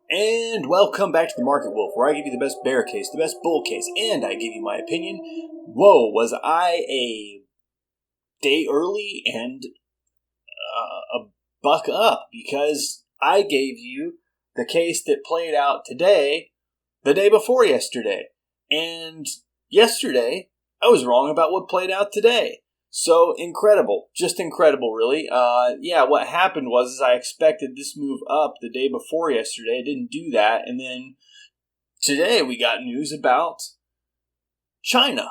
And welcome back to the Market Wolf, where I give you the best bear case, the best bull case, and I give you my opinion. Whoa, was I a day early and a buck up? Because I gave you the case that played out today, the day before yesterday. And yesterday, I was wrong about what played out today. So incredible, just incredible, really. What happened was I expected this move up the day before yesterday. I didn't do that, and then today we got news about China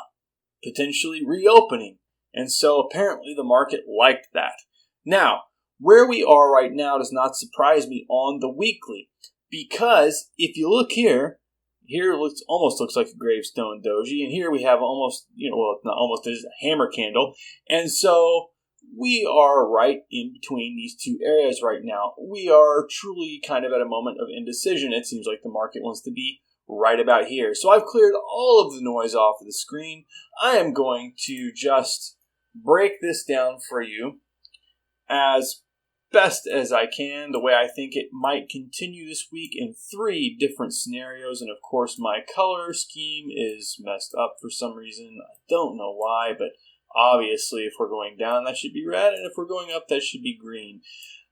potentially reopening, and so apparently the market liked that. Now, where we are right now does not surprise me on the weekly, because if you look here almost looks like a gravestone doji, and here we have almost, not almost, there's a hammer candle, and so we are right in between these two areas right now. We are truly kind of at a moment of indecision. It seems like the market wants to be right about here. So I've cleared all of the noise off of the screen. I am going to just break this down for you as best as I can, the way I think it might continue this week in 3 different scenarios. And of course, my color scheme is messed up for some reason. I don't know why, but obviously if we're going down, that should be red, and if we're going up, that should be green.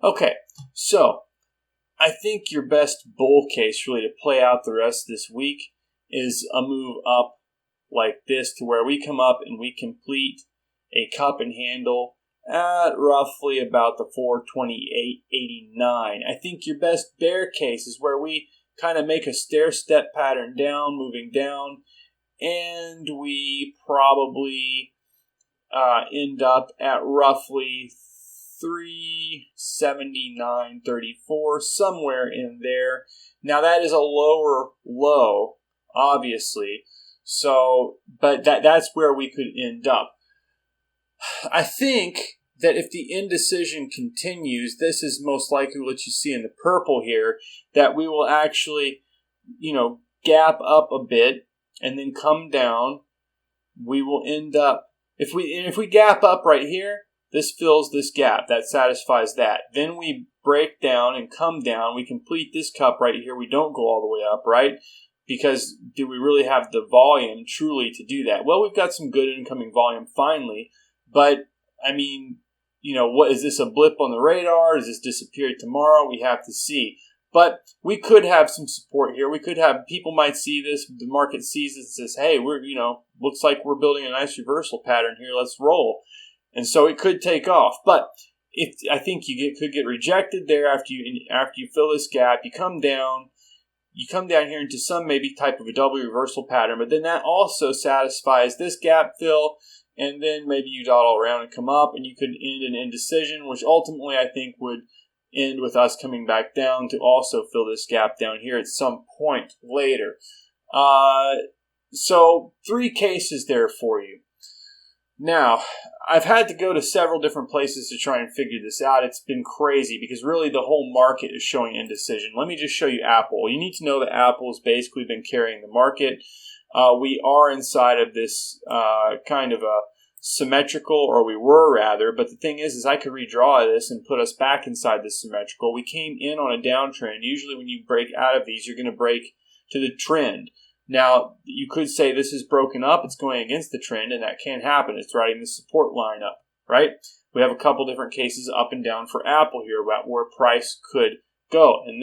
Okay, so I think your best bull case really to play out the rest of this week is a move up like this, to where we come up and we complete a cup and handle at roughly about the 428.89. I think your best bear case is where we kind of make a stair-step pattern down, moving down, and we probably end up at roughly 379.34, somewhere in there. Now that is a lower low, obviously, so but that's where we could end up. I think that if the indecision continues, this is most likely what you see in the purple here, that we will actually, gap up a bit and then come down. We will end up, if we gap up right here, this fills this gap. That satisfies that. Then we break down and come down. We complete this cup right here. We don't go all the way up, right? Because do we really have the volume truly to do that? Well, we've got some good incoming volume finally. But, what is this, a blip on the radar? Does this disappear tomorrow? We have to see. But we could have some support here. We could have, people might see this, the market sees this and says, hey, looks like we're building a nice reversal pattern here. Let's roll. And so it could take off. But I think could get rejected there after you fill this gap. You come down here into some maybe type of a double reversal pattern. But then that also satisfies this gap fill. And then maybe you dawdle around and come up, and you could end in indecision, which ultimately I think would end with us coming back down to also fill this gap down here at some point later. So 3 cases there for you. Now, I've had to go to several different places to try and figure this out. It's been crazy because really the whole market is showing indecision. Let me just show you Apple. You need to know that Apple has basically been carrying the market. We are inside of this kind of a symmetrical, or we were rather, but the thing is I could redraw this and put us back inside this symmetrical. We came in on a downtrend. Usually when you break out of these, you're going to break to the trend. Now, you could say this is broken up, it's going against the trend, and that can't happen. It's riding the support line up, right? We have a couple different cases up and down for Apple here about where price could go, and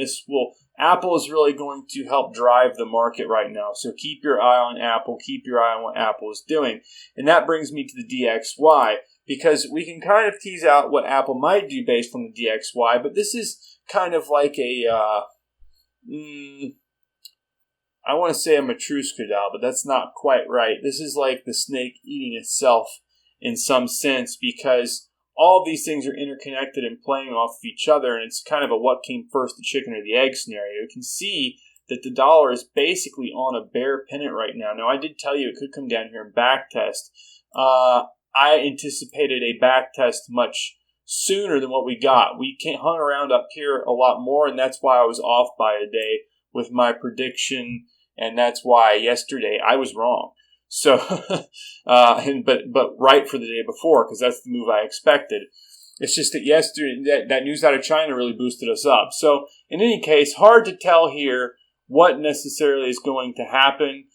Apple is really going to help drive the market right now. So keep your eye on Apple. Keep your eye on what Apple is doing. And that brings me to the DXY, because we can kind of tease out what Apple might do based on the DXY. But this is kind of like I want to say a Matryoshka doll, but that's not quite right. This is like the snake eating itself in some sense, because all of these things are interconnected and playing off of each other, and it's kind of a what came first, the chicken or the egg scenario. You can see that the dollar is basically on a bear pennant right now. Now, I did tell you it could come down here and back test. I anticipated a back test much sooner than what we got. We hung around up here a lot more, and that's why I was off by a day with my prediction, and that's why yesterday I was wrong. So, but right for the day before, because that's the move I expected. It's just that yesterday, that news out of China really boosted us up. So in any case, hard to tell here what necessarily is going to happen.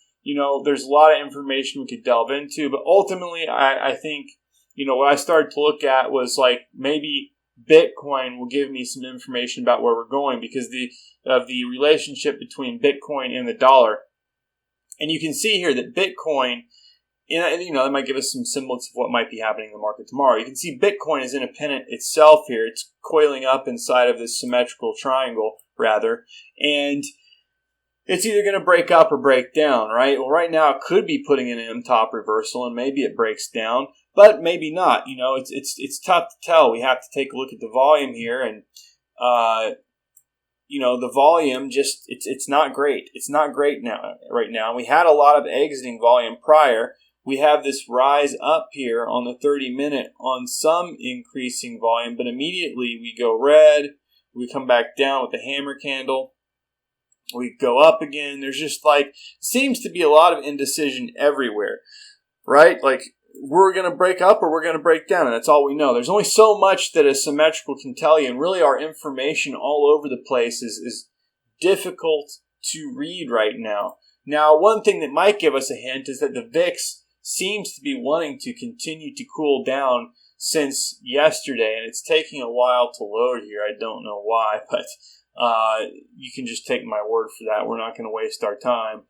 There's a lot of information we could delve into, but ultimately, I think, what I started to look at was like maybe Bitcoin will give me some information about where we're going because of the relationship between Bitcoin and the dollar. And you can see here that Bitcoin, that might give us some semblance of what might be happening in the market tomorrow. You can see Bitcoin is independent itself here. It's coiling up inside of this symmetrical triangle, rather. And it's either going to break up or break down, right? Well, right now it could be putting in an M-top reversal, and maybe it breaks down, but maybe not. It's tough to tell. We have to take a look at the volume here, and the volume just it's not great. It's not great right now. We had a lot of exiting volume prior. We have this rise up here on the 30-minute on some increasing volume, but immediately we go red. We come back down with the hammer candle. We go up again. There's just seems to be a lot of indecision everywhere, right? Like we're going to break up or we're going to break down, and that's all we know. There's only so much that a symmetrical can tell you, and really our information all over the place is difficult to read right now. Now, one thing that might give us a hint is that the VIX seems to be wanting to continue to cool down since yesterday, and it's taking a while to load here. I don't know why, but you can just take my word for that. We're not going to waste our time.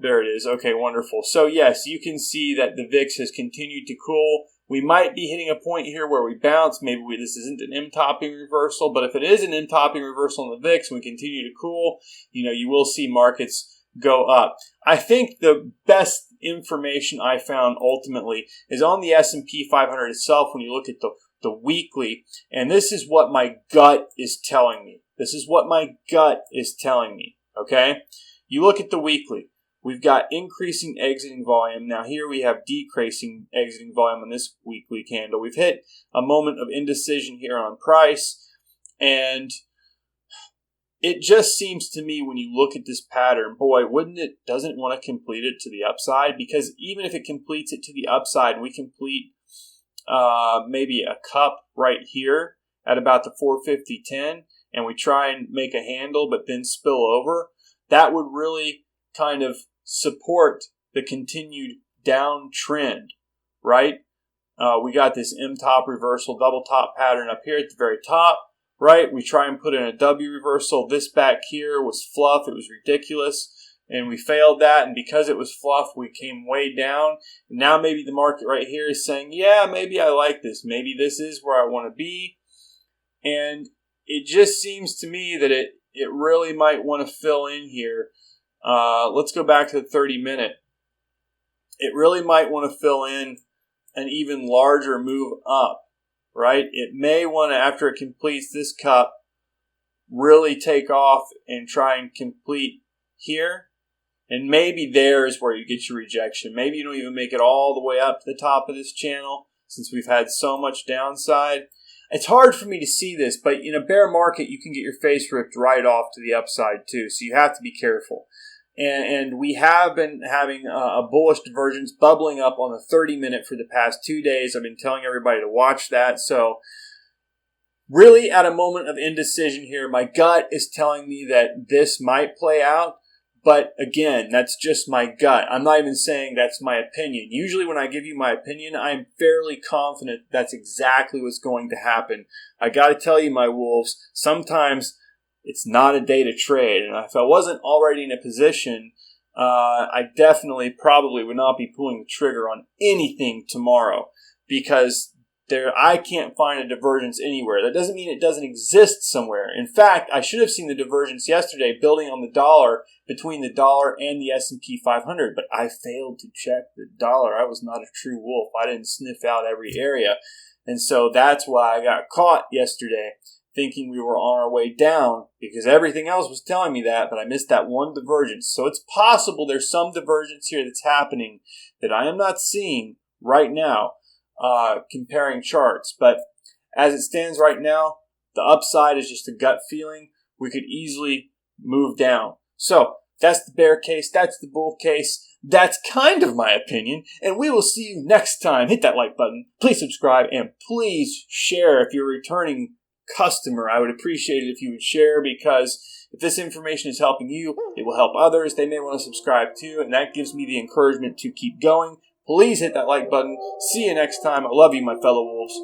There it is. Okay, wonderful. So yes, you can see that the VIX has continued to cool. We might be hitting a point here where we bounce. Maybe this isn't an M-topping reversal, but if it is an M-topping reversal on the VIX and we continue to cool, you will see markets go up. I think the best information I found ultimately is on the S&P 500 itself when you look at the weekly, and this is what my gut is telling me. Okay? You look at the weekly. We've got increasing exiting volume. Now here we have decreasing exiting volume on this weekly candle. We've hit a moment of indecision here on price, and it just seems to me when you look at this pattern, boy, doesn't want to complete it to the upside, because even if it completes it to the upside, we complete maybe a cup right here at about the 450.10, and we try and make a handle but then spill over, that would really kind of support the continued downtrend, right? We got this M-top reversal, double top pattern up here at the very top, right? We try and put in a W reversal. This back here was fluff. It was ridiculous, and we failed that. And because it was fluff, we came way down. Now maybe the market right here is saying, yeah, maybe I like this. Maybe this is where I want to be. And it just seems to me that it really might want to fill in here. Let's go back to the 30-minute. It really might want to fill in an even larger move up, right? It may want to, after it completes this cup, really take off and try and complete here. And maybe there is where you get your rejection. Maybe you don't even make it all the way up to the top of this channel since we've had so much downside. It's hard for me to see this, but in a bear market, you can get your face ripped right off to the upside too. So you have to be careful. And we have been having a bullish divergence bubbling up on the 30-minute for the past 2 days. I've been telling everybody to watch that. So really at a moment of indecision here, my gut is telling me that this might play out. But again, that's just my gut. I'm not even saying that's my opinion. Usually when I give you my opinion, I'm fairly confident that's exactly what's going to happen. I got to tell you, my wolves, sometimes it's not a day to trade. And if I wasn't already in a position, I definitely probably would not be pulling the trigger on anything tomorrow, because I can't find a divergence anywhere. That doesn't mean it doesn't exist somewhere. In fact, I should have seen the divergence yesterday building on the dollar, between the dollar and the S&P 500, but I failed to check the dollar. I was not a true wolf. I didn't sniff out every area. And so that's why I got caught yesterday thinking we were on our way down, because everything else was telling me that, but I missed that one divergence. So it's possible there's some divergence here that's happening that I am not seeing right now. Comparing charts, but as it stands right now, the upside is just a gut feeling. We could easily move down. So that's the bear case. That's the bull case. That's kind of my opinion, and we will see you next time. Hit that like button, please subscribe, and please share if you're a returning customer. I would appreciate it if you would share, because if this information is helping you, it will help others. They may want to subscribe too, and that gives me the encouragement to keep going. Please hit that like button. See you next time. I love you, my fellow wolves.